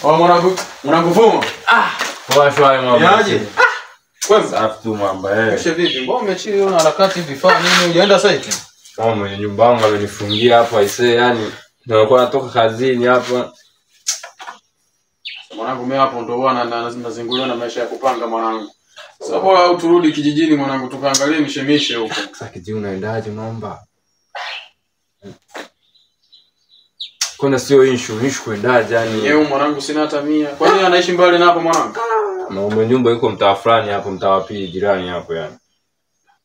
Mwanangu Fumo. Poa shwari mambo. Yaje? Kwanza Safi tu mambo eh. kesho vipi? Mbona umechili una harakati vifaa nini hujaenda site? Mama mwenye nyumba yangu amenifungia hapa aisee, yani nilikuwa natoka kazini hapa. Mwanangu mimi hapo ndo bwana nazinguliwa na maisha ya kupanga mwanangu. Sasa bora au turudi kijijini mwanangu tukaangalie mishemishe huko. Sasa kijijini unaendaje naomba? Kuna sio issue kuendaje yani. Yeye mwanangu sina hata 100. Kwa nini anaishi mbali na hapo mwanangu? Mama mwenye nyumba yuko mtaa fulani hapo, mtaa wa pili jirani hapo yani.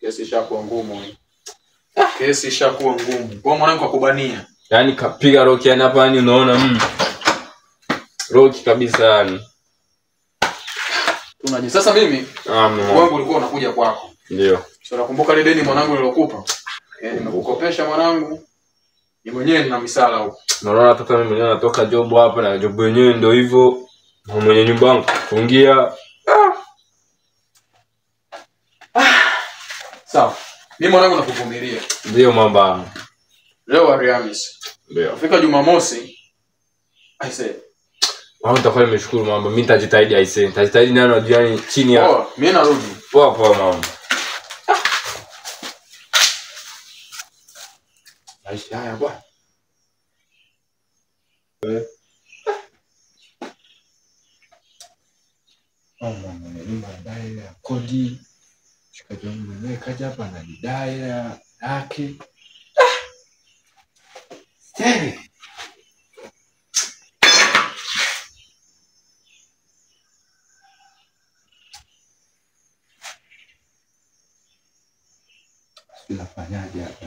Kesi ishakuwa ngumu hii. Kesi ishakuwa ngumu. Kwa mwanangu akubania. Yaani kapiga roki yani hapa yani unaona roki kabisa yani. Tunaje sasa mimi? Wangu ulikuwa unakuja kwako. Ndio. Sio nakumbuka ile deni mwanangu nilokupa. Nimekukopesha mwanangu. Ni mwenyewe nina misala huko. Naona hata mimi mwenyewe natoka job hapa na job yenyewe ndio hivyo. Mwenye nyumba yangu fungia. Sawa. Mimi mwanangu nakuvumilia. Ndio mamba. Leo Alhamisi. Ndio. Fika Jumamosi. Aise. Wao nitakuwa nimeshukuru mamba. Mimi nitajitahidi aise. Nitajitahidi nani unajua yani chini ya. Poa, mimi narudi. Poa mamba. Aisha haya bwana. Mama mwenye madai ya kodi. Shikaji wangu mwenyewe kaja hapa na dai yake. Sere. Tunafanyaje hapa?